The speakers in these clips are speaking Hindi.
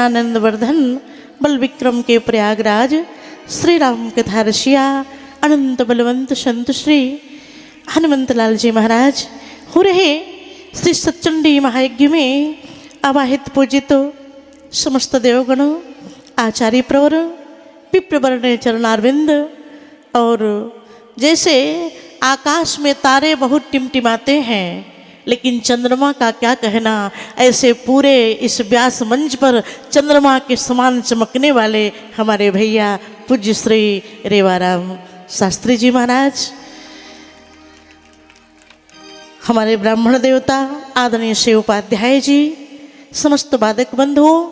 ज्ञानानंद वर्धन बल विक्रम के प्रयागराज श्री राम कथा रसिया अनंत बलवंत संत श्री हनुमंत लाल जी महाराज हो रहे श्री सच्चंडी महायज्ञ में आवाहित पूजित समस्त देवगण आचार्य प्रवर विप्रवर्ण चरणारविंद और जैसे आकाश में तारे बहुत टिमटिमाते हैं लेकिन चंद्रमा का क्या कहना, ऐसे पूरे इस व्यास मंच पर चंद्रमा के समान चमकने वाले हमारे भैया पूज्य श्री रेवाराम शास्त्री जी महाराज, हमारे ब्राह्मण देवता आदरणीय श्री उपाध्याय जी, समस्त वादक बंधुओं,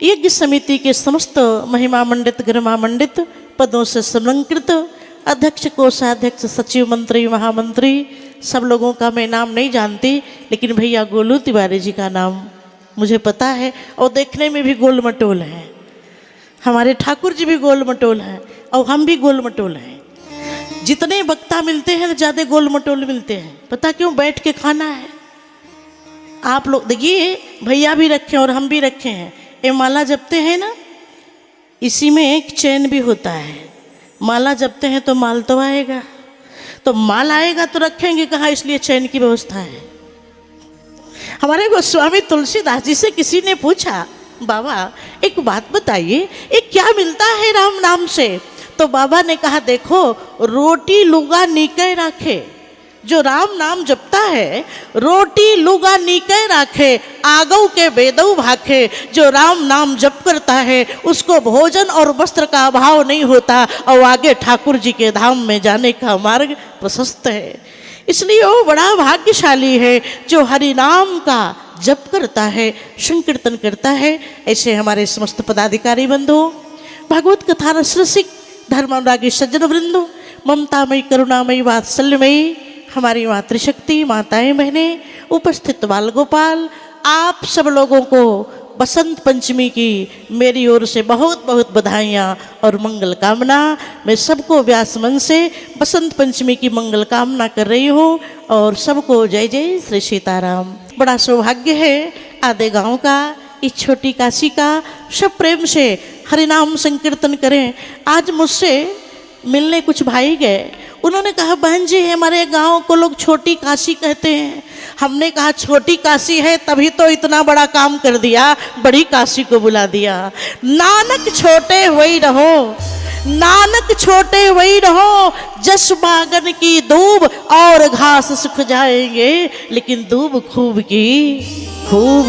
यज्ञ समिति के समस्त महिमा मंडित गरिमा मंडित पदों से समलंकृत अध्यक्ष कोषाध्यक्ष सचिव मंत्री महामंत्री सब लोगों का मैं नाम नहीं जानती, लेकिन भैया गोलू तिवारी जी का नाम मुझे पता है और देखने में भी गोल मटोल हैं। हमारे ठाकुर जी भी गोल मटोल हैं और हम भी गोल मटोल हैं। जितने वक्ता मिलते हैं ज़्यादा गोल मटोल मिलते हैं, पता क्यों? बैठ के खाना है। आप लोग देखिए, भैया भी रखे और हम भी रखे हैं। ये माला जपते हैं ना, इसी में एक चैन भी होता है। माला जपते हैं तो माल तो आएगा, तो माल आएगा तो रखेंगे कहाँ, इसलिए चैन की व्यवस्था है। हमारे गोस्वामी तुलसीदास जी से किसी ने पूछा, बाबा एक बात बताइए, ये क्या मिलता है राम नाम से? तो बाबा ने कहा, देखो रोटी लुगा नीके राखे, जो राम नाम जपता है रोटी लुगा नीके राखे, आगऊ के बेदऊ भाखे। जो राम नाम जप करता है उसको भोजन और वस्त्र का अभाव नहीं होता और आगे ठाकुर जी के धाम में जाने का मार्ग प्रशस्त है। इसलिए वो बड़ा भाग्यशाली है जो हरि नाम का जप करता है, संकीर्तन करता है। ऐसे हमारे समस्त पदाधिकारी बंधु, भागवत कथा रसिक धर्मानुरागी सज्जन वृंदो, ममतामयी करुणामयी वात्सल्यमयी हमारी मातृशक्ति माताएं बहनें, उपस्थित बाल गोपाल, आप सब लोगों को बसंत पंचमी की मेरी ओर से बहुत बहुत बधाइयाँ और मंगल कामना। मैं सबको व्यास मन से बसंत पंचमी की मंगल कामना कर रही हूँ और सबको जय जय श्री सीताराम। बड़ा सौभाग्य है आधे गांव का, इस छोटी काशी का, सब प्रेम से हरिनाम संकीर्तन करें। आज मुझसे मिलने कुछ भाई गए, उन्होंने कहा बहन जी हमारे गांव को लोग छोटी काशी कहते हैं। हमने कहा छोटी काशी है तभी तो इतना बड़ा काम कर दिया, बड़ी काशी को बुला दिया। नानक छोटे वही रहो, नानक छोटे वही रहो, जस बागन की दूब और घास सूख जाएंगे, लेकिन दूब खूब की खूब।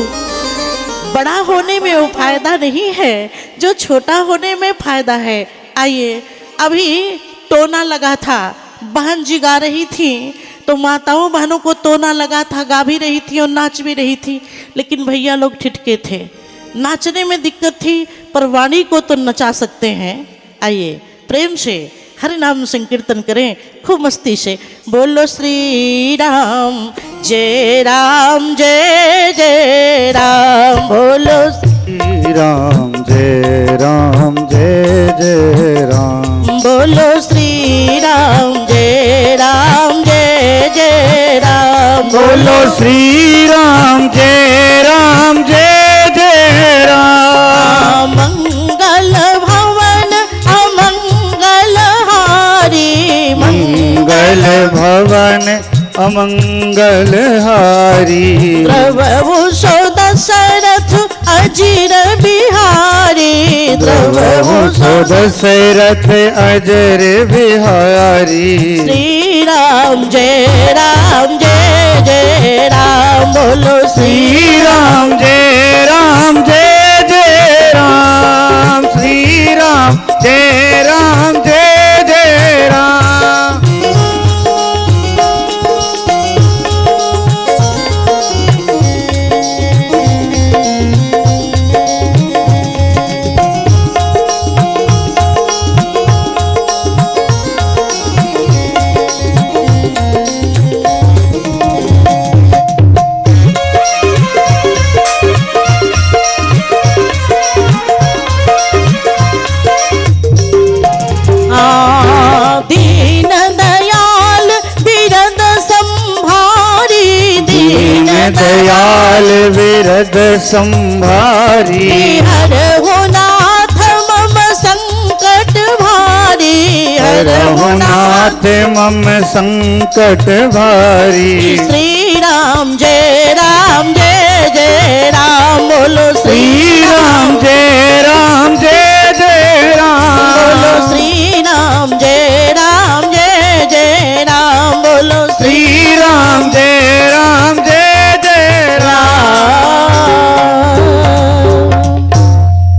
बड़ा होने में वो फायदा नहीं है जो छोटा होने में फायदा है। आइए, अभी टोना लगा था, बहन जी गा रही थी तो माताओं बहनों को टोना लगा था, गा भी रही थी और नाच भी रही थी, लेकिन भैया लोग ठिठके थे, नाचने में दिक्कत थी, पर वाणी को तो नचा सकते हैं। आइए प्रेम से हरि नाम संकीर्तन करें खूब मस्ती से। बोलो श्री राम जय राम जय जय राम, बोलो श्री राम जय राम जय जय राम, बोलो श्री राम जय राम जय जय राम, बोलो श्री राम जय राम जय जय राम। मंगल भवन अमंगल हारी, मंगल भवन अमंगल हारी, प्रभु सो दशरथ अजीर बिहारी, प्रभु सो दशरथ अजर बिहारी। श्री राम जय जय राम, बोलो श्री राम जय जय राम, श्री राम जय जय राम। दयाल विरद संभारी। हरहु नाथ मम संकट भारी, हरहु नाथ मम संकट भारी। श्री राम जय राम बोलो श्री राम जय जय राम बोलो श्री राम जय राम बोलो श्री राम जय राम।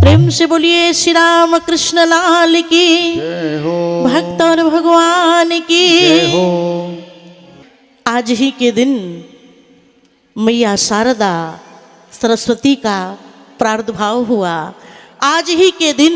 प्रेम से बोलिए श्री राम कृष्ण लाल की जय हो, भक्त और भगवान की। जय हो। आज ही के दिन मैया शारदा सरस्वती का प्रादुर्भाव हुआ। आज ही के दिन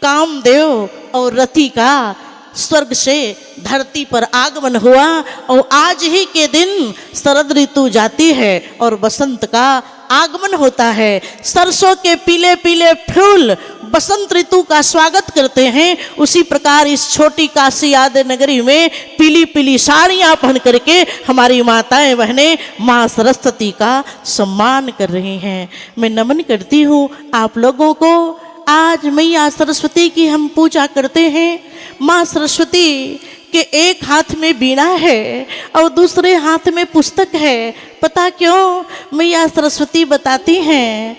कामदेव और रति का स्वर्ग से धरती पर आगमन हुआ और आज ही के दिन शरद ऋतु जाती है और बसंत का आगमन होता है। सरसों के पीले पीले फूल बसंत ऋतु का स्वागत करते हैं, उसी प्रकार इस छोटी काशी आदि नगरी में पीली पीली साड़ियाँ पहन करके हमारी माताएं बहनें माँ सरस्वती का सम्मान कर रही हैं। मैं नमन करती हूँ आप लोगों को। आज मैया सरस्वती की हम पूजा करते हैं। माँ सरस्वती के एक हाथ में बीणा है और दूसरे हाथ में पुस्तक है। पता क्यों? मैया सरस्वती बताती हैं,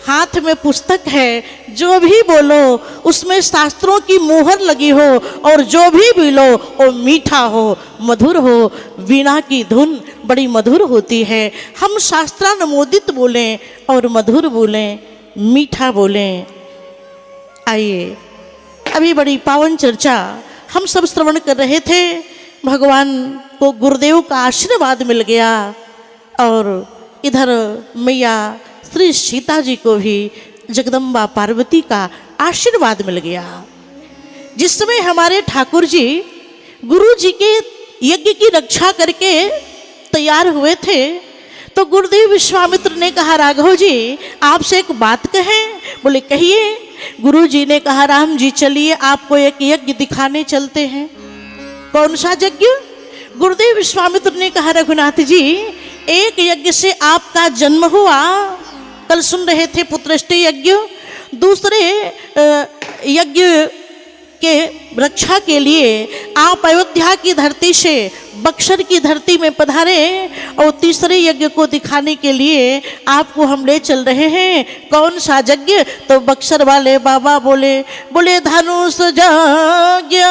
हाथ में पुस्तक है, जो भी बोलो उसमें शास्त्रों की मोहर लगी हो और जो भी बोलो वो मीठा हो, मधुर हो। वीणा की धुन बड़ी मधुर होती है। हम शास्त्रानुमोदित बोलें और मधुर बोलें, मीठा बोलें। आइए, अभी बड़ी पावन चर्चा हम सब श्रवण कर रहे थे। भगवान को गुरुदेव का आशीर्वाद मिल गया और इधर मैया श्री सीता जी को भी जगदम्बा पार्वती का आशीर्वाद मिल गया। जिस समय हमारे ठाकुर जी गुरु जी के यज्ञ की रक्षा करके तैयार हुए थे तो गुरुदेव विश्वामित्र ने कहा, राघव जी आपसे एक बात कहें। बोले कहिए। गुरु जी ने कहा, राम जी चलिए आपको एक यज्ञ दिखाने चलते हैं। कौन सा यज्ञ? गुरुदेव विश्वामित्र ने कहा, रघुनाथ जी एक यज्ञ से आपका जन्म हुआ, कल सुन रहे थे पुत्रष्टि यज्ञ। दूसरे यज्ञ के रक्षा के लिए आप अयोध्या की धरती से बक्सर की धरती में पधारे और तीसरे यज्ञ को दिखाने के लिए आपको हम ले चल रहे हैं। कौन सा यज्ञ? तो बक्सर वाले बाबा बोले धनुष यज्ञ।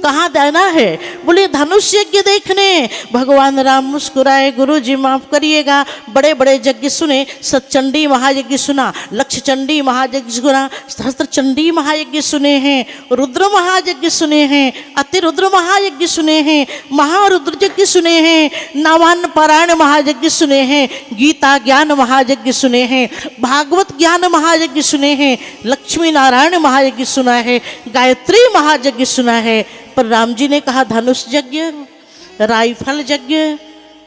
कहाँ जाना है? बोले धनुष यज्ञ देखने। भगवान राम मुस्कुराए, गुरु जी माफ करिएगा, बड़े बड़े यज्ञ सुने, सतचंडी महायज्ञ सुना, लक्ष्य चंडी महायज्ञ सुना, सहस्त्र चंडी महायज्ञ सुने हैं, रुद्र महायज्ञ सुने हैं, अतिरुद्र महायज्ञ सुने हैं, महारुद्र यज्ञ सुने हैं, नावान पारायण महायज्ञ सुने हैं, गीता ज्ञान महायज्ञ सुने हैं, भागवत ज्ञान महायज्ञ सुने हैं, लक्ष्मी नारायण महायज्ञ सुना है, गायत्री महायज्ञ सुना है। पर राम जी ने कहा धनुष यज्ञ, राइफल यज्ञ,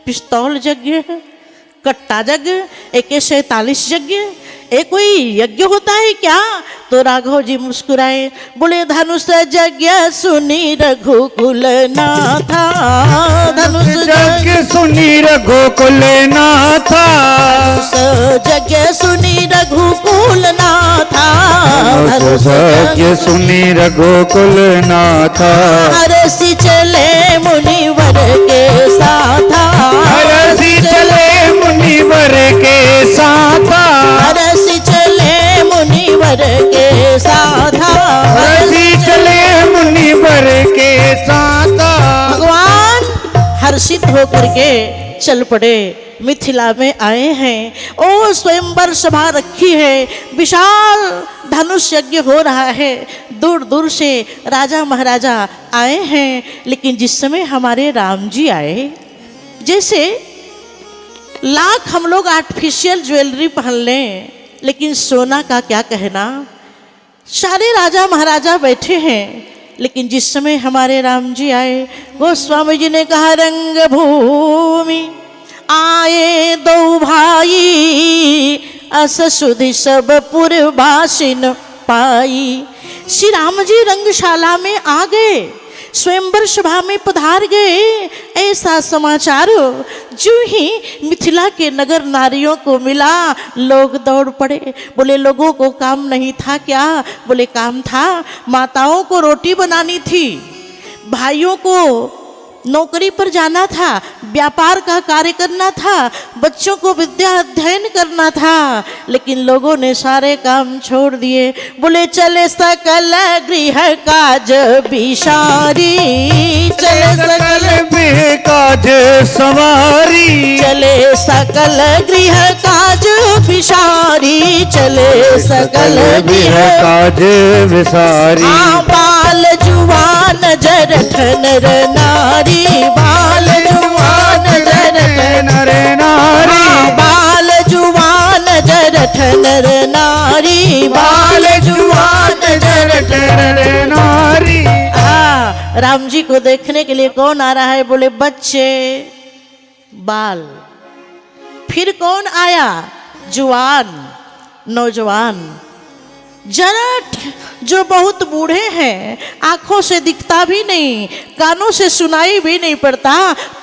पिस्तौल यज्ञ, कट्टा यज्ञ, AK-47 यज्ञ, ये कोई यज्ञ होता है क्या? तो राघव जी मुस्कुराए, बोले धनुष यज्ञ सुनी रघुकुल नाथा। धनुष यज्ञ सुनी रघुकुल नाथा। यज्ञ सुनी रघुकुल नाथा। धनुष यज्ञ सुनी रघुकुल नाथा। हरसी चले मुनिवर के साथा। हरसी चले मुनिवर के साथा। हरसी चले मुनिवर के साथा। हरसी चले मुनिवर के साथा। भगवान हर्षित होकर के चल पड़े, मिथिला में आए हैं। ओ स्वयंवर सभा रखी है, विशाल धनुष यज्ञ हो रहा है, दूर दूर से राजा महाराजा आए हैं। लेकिन जिस समय हमारे राम जी आए, जैसे लाख हम लोग आर्टिफिशियल ज्वेलरी पहन लें, लेकिन सोना का क्या कहना। सारे राजा महाराजा बैठे हैं, लेकिन जिस समय हमारे राम जी आए, गोस्वामी जी ने कहा रंग भूमि आए दो भाई, अस सुधि सब पुरवासिन पाई। श्री राम जी रंगशाला में आ गए। स्वयंवर सभा में पधार गए। ऐसा समाचार जो ही मिथिला के नगर नारियों को मिला, लोग दौड़ पड़े। बोले लोगों को काम नहीं था क्या? बोले काम था। माताओं को रोटी बनानी थी, भाइयों को नौकरी पर जाना था, व्यापार का कार्य करना था, बच्चों को विद्या अध्ययन करना था, लेकिन लोगों ने सारे काम छोड़ दिए। बोले चले सकल गृह काज बिसारी, चले सकल गृह काज सवारी, चले सकल गृह काज बिसारी, चले सकल गृह काज विसारी। बाल जुवान जरठ नर नारी, बाल जुवान जरठ नर नारी, बाल जुवान जरठ नर नारी, बाल जुवान जरठ नर नारी। राम जी को देखने के लिए कौन आ रहा है? बोले बच्चे, बाल। फिर कौन आया? जुवान, नौजवान। जरठ जो बहुत बूढ़े हैं, आंखों से दिखता भी नहीं, कानों से सुनाई भी नहीं पड़ता,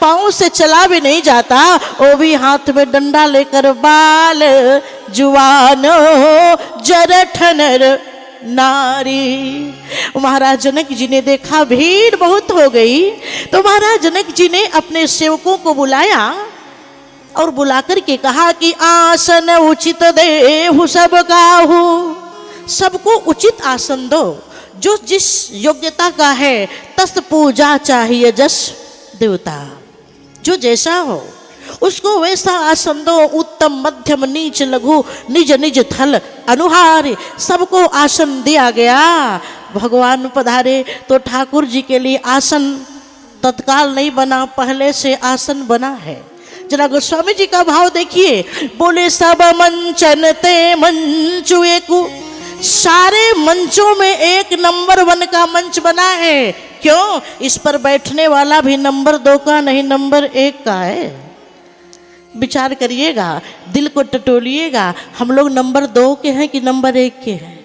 पाँव से चला भी नहीं जाता, वो भी हाथ में डंडा लेकर बाल जुवान जरठ नर नारी। महाराज जनक जी ने देखा भीड़ बहुत हो गई, तो महाराज जनक जी ने अपने सेवकों को बुलाया और बुलाकर के कहा कि आसन उचित देहु सब काहू, सबको उचित आसन दो, जो जिस योग्यता का है तस् पूजा चाहिए जस देवता, जो जैसा हो उसको वैसा आसन दो। उत्तम मध्यम नीच लघु निज निज थल अनुहार, सबको आसन दिया गया। भगवान पधारे तो ठाकुर जी के लिए आसन तत्काल नहीं बना, पहले से आसन बना है। जरा गोस्वामी जी का भाव देखिए। बोले सब मंचन ते मंचु एकु, सारे मंचों में एक नंबर 1 का मंच बना है। क्यों? इस पर बैठने वाला भी नंबर 2 का नहीं, नंबर 1 का है। विचार करिएगा, दिल को टटोलिएगा, हम लोग नंबर 2 के हैं कि नंबर 1 के हैं?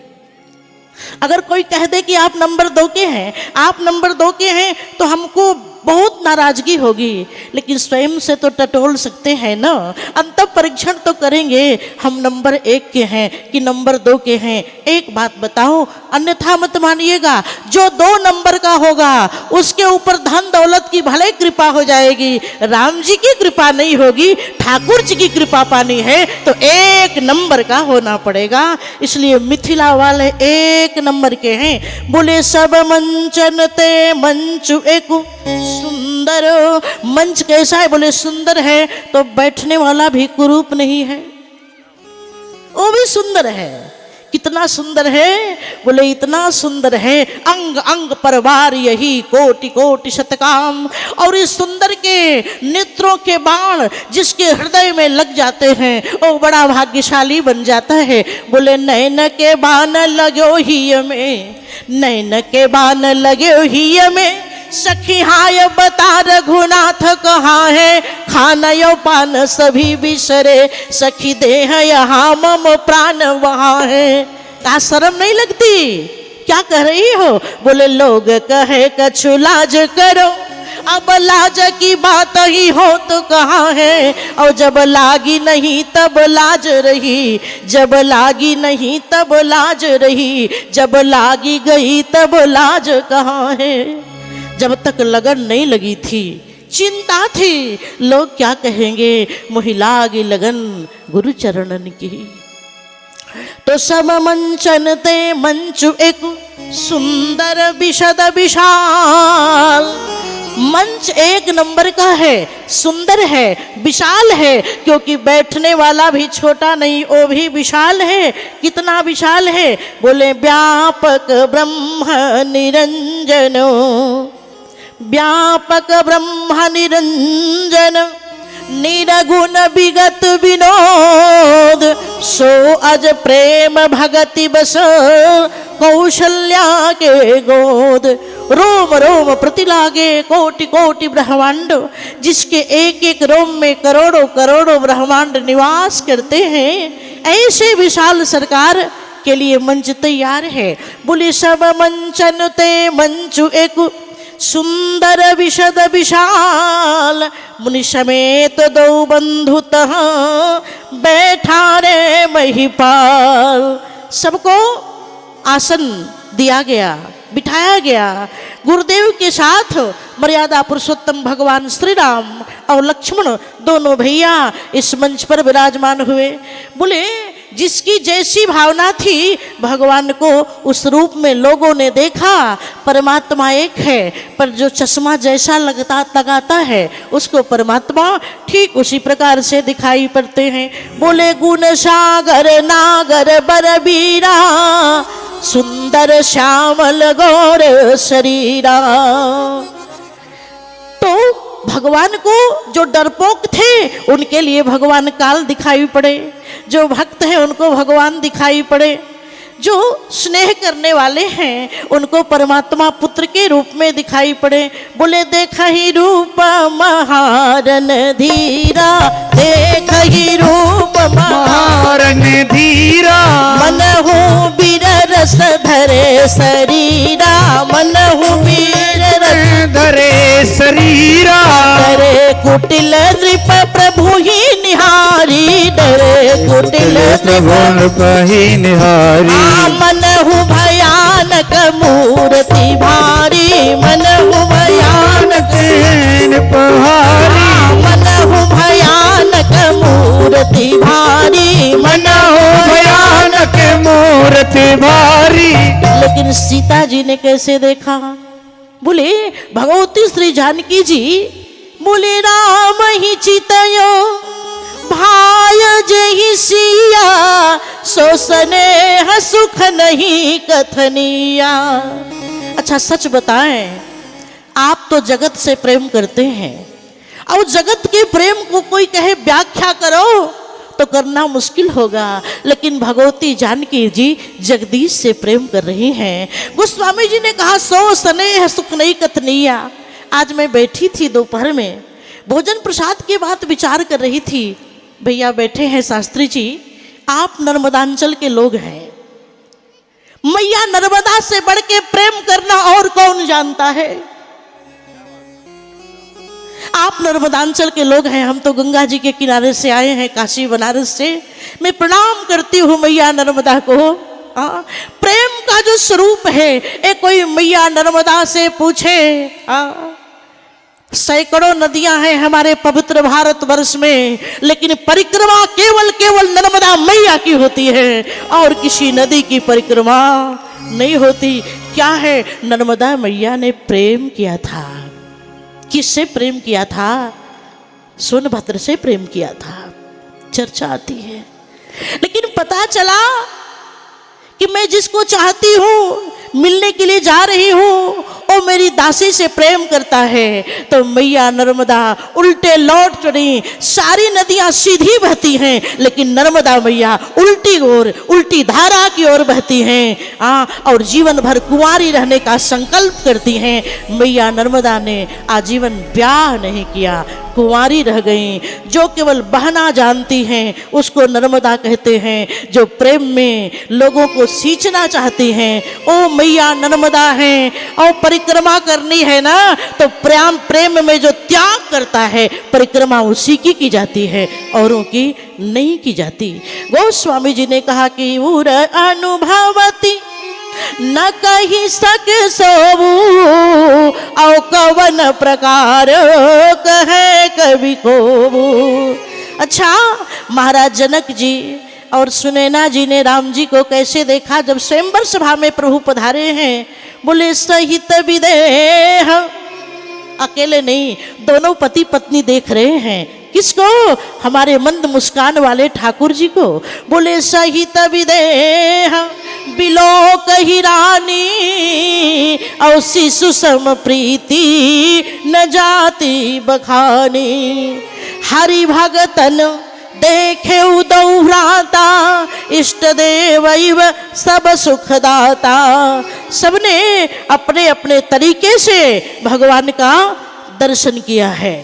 अगर कोई कह दे कि आप नंबर 2 के हैं, आप नंबर 2 के हैं, तो हमको बहुत नाराजगी होगी, लेकिन स्वयं से तो टटोल सकते हैं ना। अंत परीक्षण तो करेंगे, हम नंबर 1 के हैं कि नंबर 2 के हैं। एक बात बताओ, अन्यथा मत मानिएगा, जो 2 नंबर का होगा उसके ऊपर धन दौलत की भले कृपा हो जाएगी, राम जी की कृपा नहीं होगी, ठाकुर जी की कृपा पानी है तो 1 नंबर का होना पड़ेगा। इसलिए मिथिला वाले 1 नंबर के हैं। बोले सब मंचन ते मंचु एकु, सुंदर मंच कैसा है? बोले सुंदर है तो बैठने वाला भी कुरूप नहीं है, वो भी सुंदर है। कितना सुंदर है? बोले इतना सुंदर है, अंग अंग परवार यही कोटि कोटि शतकाम। और इस सुंदर के नेत्रों के बाण जिसके हृदय में लग जाते हैं वो बड़ा भाग्यशाली बन जाता है। बोले नैन के बाण लगो ही में, नैन के बाण लगे ही में, सखी हाय बता रघुनाथ कहाँ है, खानयो पान सभी बिसरे, सखी देह यहाँ मम प्राण वहाँ है। क्या शर्म नहीं लगती? क्या कह रही हो? बोले लोग कहे कछु लाज करो, अब लाज की बात ही हो तो कहाँ है, और जब लागी नहीं तब लाज रही, जब लागी नहीं तब लाज रही, जब लागी गई तब लाज कहाँ है। जब तक लगन नहीं लगी थी, चिंता थी, लोग क्या कहेंगे, महिला की लगन गुरु चरणन की। तो सब मंचन ते मंचु एक सुंदर विशद विशाल, मंच 1 नंबर का है, सुंदर है, विशाल है, क्योंकि बैठने वाला भी छोटा नहीं, वो भी विशाल है। कितना विशाल है? बोले व्यापक ब्रह्म निरंजनो, व्यापक ब्रह्म निरंजन, निरगुण विगत विनोद, सो अज प्रेम भगति बस कौशल्या के गोद। रोम रोम प्रति लागे कोटि कोटि ब्रह्मांड, जिसके एक एक रोम में करोड़ों करोड़ों ब्रह्मांड निवास करते हैं, ऐसे विशाल सरकार के लिए मंच तैयार है। बोले सब मंचन ते मंचु एक सुंदर विशद विशाल मुनि समेत दो बंधुतः बैठा रे महिपाल। सबको आसन दिया गया, बिठाया गया। गुरुदेव के साथ मर्यादा पुरुषोत्तम भगवान श्री राम और लक्ष्मण दोनों भैया इस मंच पर विराजमान हुए। बोले जिसकी जैसी भावना थी भगवान को उस रूप में लोगों ने देखा। परमात्मा एक है, पर जो चश्मा जैसा लगाता है उसको परमात्मा ठीक उसी प्रकार से दिखाई पड़ते हैं। बोले गुण सागर नागर बरबीरा सुंदर श्यामल गौर शरीरा। तो भगवान को जो डरपोक थे उनके लिए भगवान काल दिखाई पड़े, जो भक्त हैं उनको भगवान दिखाई पड़े, जो स्नेह करने वाले हैं उनको परमात्मा पुत्र के रूप में दिखाई पड़े। बोले देखा ही रूप महारन धीरा, देखा ही रूप महारन धीरा, मनहु बीर रस धरे शरीरा, मनहु बीर रस धरे शरीरा, डरे कुटिल नृप प्रभु ही निहारी, डरे कुटिल प्रभु ही निहारी। मनहु भयानक मूर्ति भारी, मनहु भयानक पहाड़ी, मनहु भयानक मूर्ति भारी, मनहु भयानक मूर्ति भारी। लेकिन सीता जी ने कैसे देखा? बोले भगवती श्री जानकी जी बोले राम ही चितयो भाय जहि सिया, सो स्नेह सुख नहीं कथनिया। अच्छा सच बताएं, आप तो जगत से प्रेम करते हैं और जगत के प्रेम को कोई कहे व्याख्या करो तो करना मुश्किल होगा, लेकिन भगवती जानकी जी जगदीश से प्रेम कर रही हैं। गोस्वामी जी ने कहा सो स्नेह सुख नहीं कथनिया। आज मैं बैठी थी दोपहर में, भोजन प्रसाद के बाद विचार कर रही थी। भैया बैठे हैं शास्त्री जी, आप नर्मदांचल के लोग हैं, मैया नर्मदा से बढ़ के प्रेम करना और कौन जानता है? आप नर्मदांचल के लोग हैं, हम तो गंगा जी के किनारे से आए हैं, काशी बनारस से। मैं प्रणाम करती हूँ मैया नर्मदा को। प्रेम का जो स्वरूप है, एक कोई मैया नर्मदा से पूछे। सैकड़ों नदियां हैं हमारे पवित्र भारतवर्ष में, लेकिन परिक्रमा केवल नर्मदा मैया की होती है और किसी नदी की परिक्रमा नहीं होती। क्या है? नर्मदा मैया ने प्रेम किया था। किससे प्रेम किया था? सोनभद्र से प्रेम किया था, चर्चा आती है। लेकिन पता चला कि मैं जिसको चाहती हूँ, मिलने के लिए जा रही हूँ, वो मेरी दासी से प्रेम करता है। तो मैया नर्मदा उल्टे लौट चढ़ी। सारी नदियां सीधी बहती हैं, लेकिन नर्मदा मैया उल्टी ओर, उल्टी धारा की ओर बहती हैं और जीवन भर कुंवारी रहने का संकल्प करती हैं। मैया नर्मदा ने आजीवन ब्याह नहीं किया, कुंवारी रह गई। जो केवल बहना जानती हैं उसको नर्मदा कहते हैं। जो प्रेम में लोगों को सींचना चाहती हैं ओ मैया नर्मदा हैं। और परिक्रमा करनी है ना, तो प्रेम में जो त्याग करता है परिक्रमा उसी की जाती है, औरों की नहीं की जाती। गोस्वामी जी ने कहा कि उर अनुभवती न कही सके सोबू, औ कवन प्रकार कहे कवि को। अच्छा, महाराज जनक जी और सुनैना जी ने राम जी को कैसे देखा जब स्वयंवर सभा में प्रभु पधारे हैं? बोले सहित विदेह, अकेले नहीं, दोनों पति पत्नी देख रहे हैं। किसको? हमारे मंद मुस्कान वाले ठाकुर जी को। बोले सहित विदेह बिलोक ही रानी, और शिशु सम प्रीति न जाति बखानी। हरि भगतन देखे उदौराता, इष्ट देव सब सुखदाता। सबने अपने अपने तरीके से भगवान का दर्शन किया है।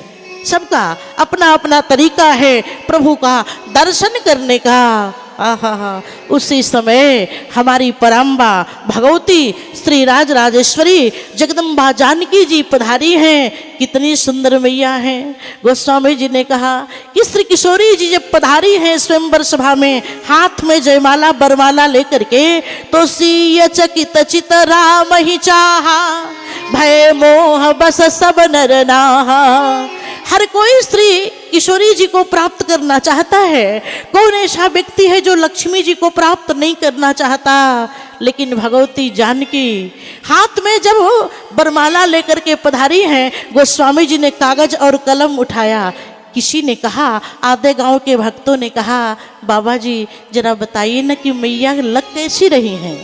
सबका अपना अपना तरीका है प्रभु का दर्शन करने का। आहा, उसी समय हमारी परम्बा भगवती श्री राज राजेश्वरी जगदम्बा जानकी जी पधारी हैं। कितनी सुंदर मैया हैं। गोस्वामी जी ने कहा कि श्री किशोरी जी जब पधारी हैं स्वयंवर सभा में हाथ में जयमाला बरमाला लेकर के, तो सिय चकित चित राम ही चाहा, भय मोह बस सब नर नाहा। हर कोई श्री किशोरी जी को प्राप्त करना चाहता है। कौन ऐसा व्यक्ति है जो लक्ष्मी जी को प्राप्त नहीं करना चाहता? लेकिन भगवती जानकी हाथ में जब बरमाला लेकर के पधारी हैं, गोस्वामी जी ने कागज और कलम उठाया। किसी ने कहा, आधे गांव के भक्तों ने कहा, बाबा जी जरा बताइए ना कि मैया लग कैसी रही हैं,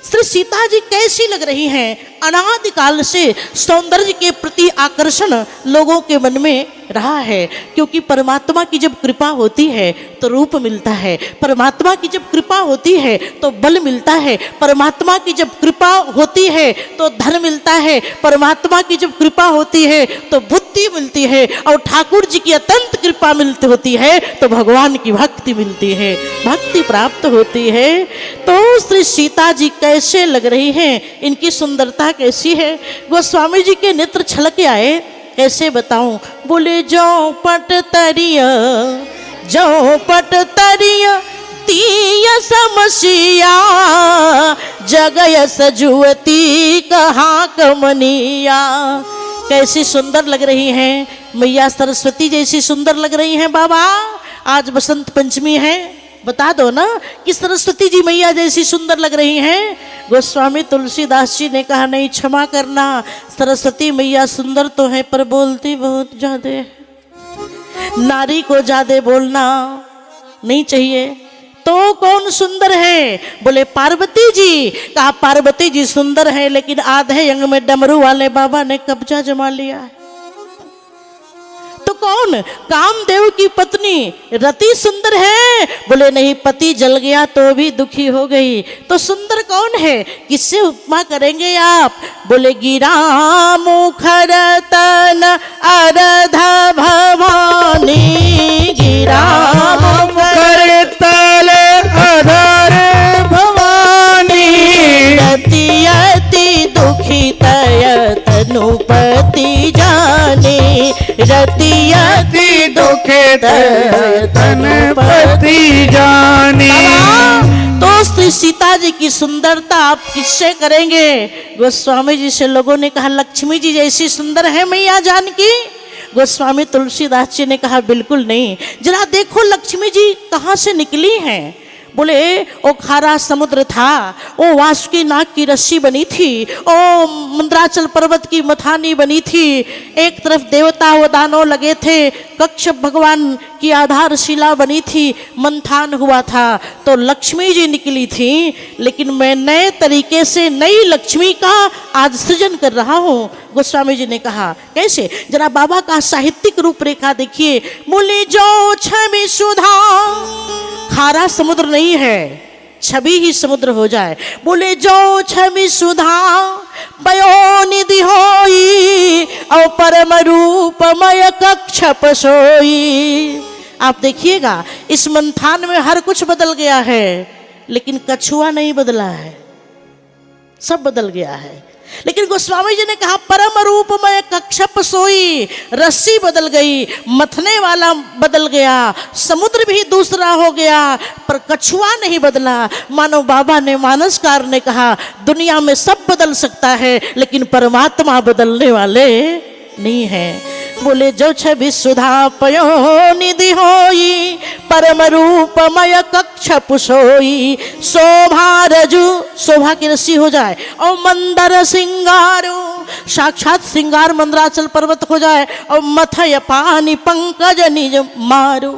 श्री सीता जी कैसी लग रही हैं? अनादिकाल से सौंदर्य के प्रति आकर्षण लोगों के मन में रहा है, क्योंकि परमात्मा की जब कृपा होती है तो रूप मिलता है, परमात्मा की जब कृपा होती है तो बल मिलता है, परमात्मा की जब कृपा होती है तो धन मिलता है, परमात्मा की जब कृपा होती है तो बुद्धि मिलती है, और ठाकुर जी की अत्यंत कृपा मिलती होती है तो भगवान की भक्ति मिलती है, भक्ति प्राप्त होती है। तो श्री सीता जी कैसे लग रही हैं, इनकी सुंदरता कैसी है? गोस्वामी जी के नेत्र छलक आए। कैसे बताऊं? बोले जो पट तरिया तीय समसिया, जगय सजुवती कहाँ कमनिया। कैसी सुंदर लग रही हैं मैया, सरस्वती जैसी सुंदर लग रही हैं। बाबा आज बसंत पंचमी है, बता दो ना कि सरस्वती जी मैया जैसी सुंदर लग रही हैं। गोस्वामी तुलसीदास जी ने कहा, नहीं क्षमा करना, सरस्वती मैया सुंदर तो है पर बोलती बहुत ज्यादा है। नारी को ज्यादा बोलना नहीं चाहिए। तो कौन सुंदर है? बोले पार्वती जी। कहा पार्वती जी सुंदर है, लेकिन आधे अंग में डमरू वाले बाबा ने कब्जा जमा लिया है। तो कौन? कामदेव की पत्नी रति सुंदर है? बोले नहीं, पति जल गया तो भी दुखी हो गई। तो सुंदर कौन है? किससे उपमा करेंगे आप? बोले गिरा मुखर तन अरधा भवानी, गिरा मुखर तल अधर भवानी, रति अति दुखित तनुपति जाने, रति अति दुखित तनुपति जाने। तो श्री सीता जी की सुंदरता आप किससे करेंगे? गोस्वामी जी से लोगों ने कहा, लक्ष्मी जी जैसी सुंदर है मैया जानकी? गोस्वामी तुलसीदास जी ने कहा, बिल्कुल नहीं। जरा देखो लक्ष्मी जी कहाँ से निकली हैं। बोले ओ खारा समुद्र था, ओ वासुकी नाग की रस्सी बनी थी, ओ मंदराचल पर्वत की मथानी बनी थी, एक तरफ देवता व दानव लगे थे, कश्यप भगवान की आधारशिला बनी थी, मंथान हुआ था, तो लक्ष्मी जी निकली थी। लेकिन मैं नए तरीके से नई लक्ष्मी का आज सृजन कर रहा हूँ। गोस्वामी जी ने कहा, कैसे? जरा बाबा का साहित्यिक रूपरेखा देखिए। बोले जो छवि सुधा, खारा समुद्र नहीं है, छवि ही समुद्र हो जाए। बोले जो छवि सुधा पयोनिधि होई, और परम रूपमय कक्षप सोई। आप देखिएगा इस मंथान में हर कुछ बदल गया है, लेकिन कछुआ नहीं बदला है, सब बदल गया है। लेकिन गोस्वामी जी ने कहा परम रूपमय कक्षप सोई, रस्सी बदल गई, मथने वाला बदल गया, समुद्र भी दूसरा हो गया, पर कछुआ नहीं बदला। मानो बाबा ने मानसकार ने कहा दुनिया में सब बदल सकता है, लेकिन परमात्मा बदलने वाले नहीं है। बोले जो छवि सुधा पयो निधि होई, परम रूपमय कक्षप सोई, शोभा रजु, शोभा की रस्सी हो जाए, और मंदर सिंगारो, साक्षात सिंगार मंदराचल पर्वत हो जाए, और मथय पानी पंकज निज मारो।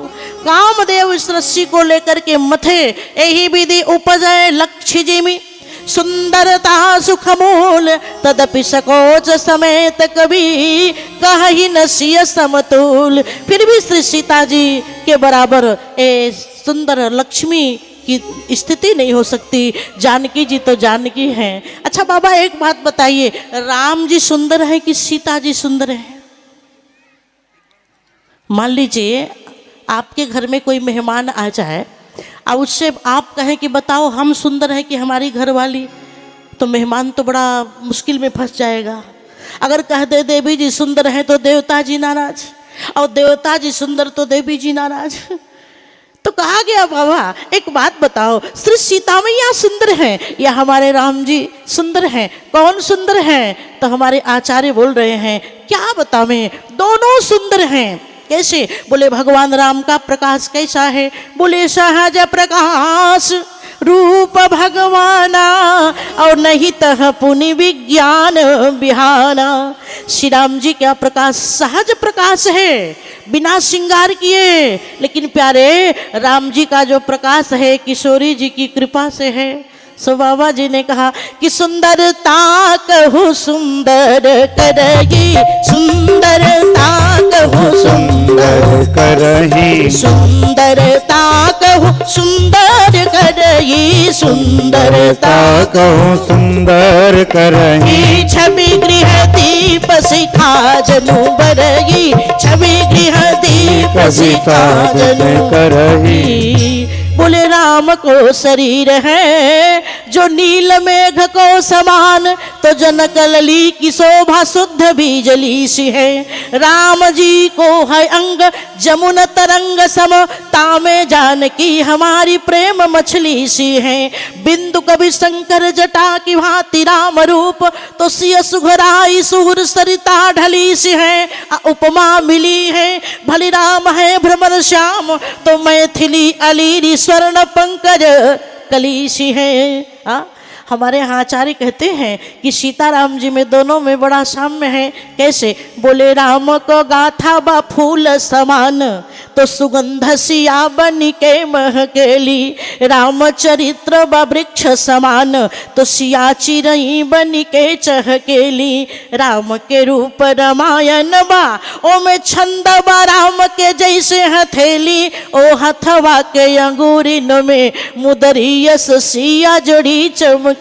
कामदेव इस रस्सी को लेकर के मथे, यही विधि उपजय लक्ष्य जिमी, सुंदरता सुखमूल, तदपि सकोच समेत कभी कहीं न सिय समतुल। फिर भी श्री सीता जी के बराबर ए सुंदर लक्ष्मी की स्थिति नहीं हो सकती। जानकी जी तो जानकी हैं। अच्छा बाबा एक बात बताइए, राम जी सुंदर है कि सीता जी सुंदर है? मान लीजिए आपके घर में कोई मेहमान आ जाए और उससे आप कहें कि बताओ हम सुंदर हैं कि हमारी घरवाली, तो मेहमान तो बड़ा मुश्किल में फंस जाएगा। अगर कह दे देवी जी सुंदर हैं तो देवता जी नाराज, और देवता जी सुंदर तो देवी जी नाराज। तो कहा गया बाबा एक बात बताओ, श्री सीता मैया सुंदर हैं या हमारे राम जी सुंदर हैं, कौन सुंदर हैं? तो हमारे आचार्य बोल रहे हैं क्या बतावें, दोनों सुंदर हैं। कैसे? बोले भगवान राम का प्रकाश कैसा है? बोले सहज प्रकाश रूप भगवाना, और नहीं तह पुनि विज्ञान बिहाना। श्री राम जी का प्रकाश सहज प्रकाश है, बिना श्रृंगार किए। लेकिन प्यारे राम जी का जो प्रकाश है किशोरी जी की कृपा से है। सो बाबा जी ने कहा कि सुंदरता कहू सुंदर करही, सुंदरता कहू सुंदर करही, सुंदरता कहू सुंदर करही, सुंदरता कहूँ सुंदर करही। छवि गृह दीप शिखा जनु बरही, छवि गृह दीप शिखा जनु करही। बोले राम को शरीर है जो नील मेघ को समान, तो जनक लली की शोभा शुद्ध बीजली सी है। राम जी को है अंग जमुन तरंग सम, तामे जानकी हमारी प्रेम मछली सी है। बिंदु कवि शंकर जटा की भांति राम रूप, तो सिय सुघराई सुर सरिता ढली सी है। उपमा मिली है भली राम है भ्रमर श्याम, तो मैथिली अलीरी स्वर्ण पंकज कलीसी है। हमारे यहाँ आचार्य कहते हैं कि सीताराम जी में दोनों में बड़ा साम्य है। कैसे? बोले राम को गाथा बा फूल समान, तो सुगंध सिया बनी के महकेली। रामचरित्र बा वृक्ष समान, तो सिया चिरई बनी के चहकेली। राम के रूप रामायण बा, ओ में छंद बा राम के जैसे हथेली। ओ हथवा के अंगूरिन में मुदरियस सिया जोड़ी चमकेली।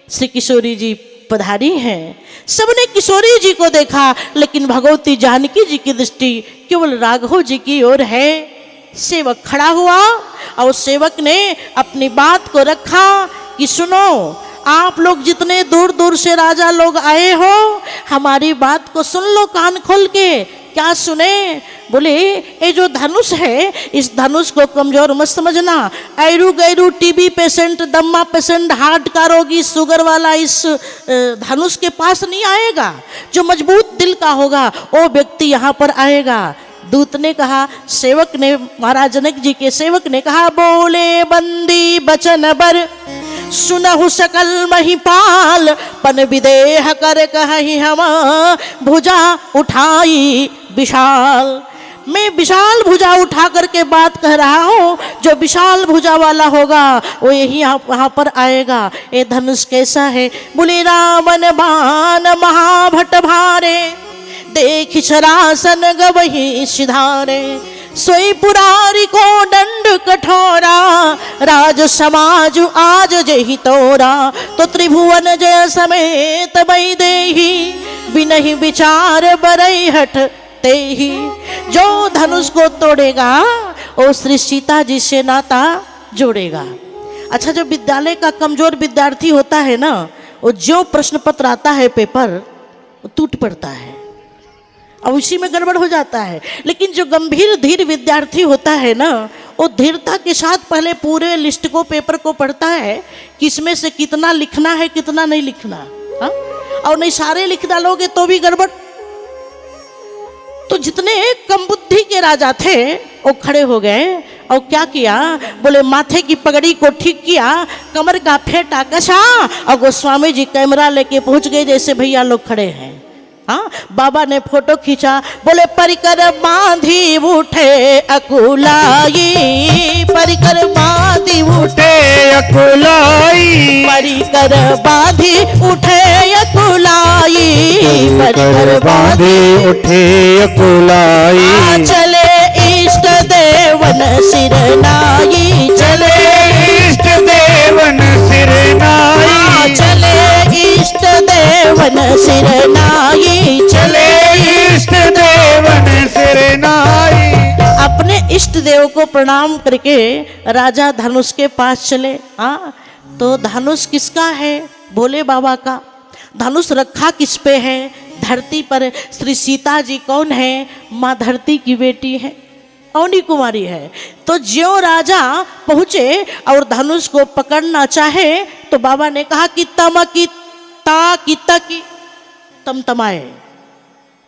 श्री किशोरी जी पधारी हैं, सबने किशोरी जी को देखा, लेकिन भगवती जानकी जी की दृष्टि केवल राघव जी की ओर है। सेवक खड़ा हुआ और सेवक ने अपनी बात को रखा कि सुनो, आप लोग जितने दूर दूर से राजा लोग आए हो, हमारी बात को सुन लो कान खोल के। क्या सुने? बोले ये जो धनुष है, इस धनुष को कमजोर मत समझना। ऐरू गैरू टीबी पेशेंट, दम्मा पेशेंट, हार्ट का रोगी, शुगर वाला इस धनुष के पास नहीं आएगा। जो मजबूत दिल का होगा वो व्यक्ति यहाँ पर आएगा। दूत ने कहा, सेवक ने, महाराज जनक जी के सेवक ने कहा, बोले बंदी बचन बर सुनहु सकल महिपाल, पन विदेह कर कहि हम भुजा उठाई विशाल। मैं विशाल भुजा उठा करके बात कह रहा हूँ, जो विशाल भुजा वाला होगा वो यही यहाँ पर आएगा। ये धनुष कैसा है? बोले रावण बाण महाभट भारे, देख शरासन गवही सिधारे। सोई पुरारी को दंड कठोरा, राज समाज आज जही तोरा। तो त्रिभुवन जय समेत बई देही, बिनहि विचार बरई हट ते ही। जो धनुष को तोड़ेगा वो श्री सीता जी से नाता जोड़ेगा। अच्छा, जो विद्यालय का कमजोर विद्यार्थी होता है ना, वो जो प्रश्न पत्र आता है पेपर, वो टूट पड़ता है और उसी में गड़बड़ हो जाता है। लेकिन जो गंभीर धीर विद्यार्थी होता है ना, वो धीरता के साथ पहले पूरे लिस्ट को, पेपर को पढ़ता है, किसमें से कितना लिखना है कितना नहीं लिखना। हा? और नहीं सारे लिख डालोगे तो भी गड़बड़। तो जितने कम बुद्धि के राजा थे वो खड़े हो गए और क्या किया? बोले माथे की पगड़ी को ठीक किया, कमर का फेंटा कसा, और गोस्वामी जी कैमरा लेके पहुंच गए जैसे भैया लोग खड़े हैं। हाँ, बाबा ने फोटो खींचा। बोले परिकर बांधी उठे अकुलाई, परिकर बांधी उठे अकुलाई, परिकर बांधी उठे अकुलाई, परिकर बांधी उठे अकुलाई। चले इष्ट देवन सिरनाई, चले इष्ट देवन सिरनाई, चले इष्ट देवन सिरनाई, चले इष्ट देवन सिरनाई। अपने इष्ट देव को प्रणाम करके राजा धनुष के पास चले। हाँ, तो धनुष किसका है? भोले बाबा का। धनुष रखा किस पे है? धरती पर। श्री सीता जी कौन है? माँ धरती की बेटी है, अवनी कुमारी है। तो ज्यों राजा पहुँचे और धनुष को पकड़ना चाहे तो बाबा ने कहा कि तम की ता की तकी, तमतमाए,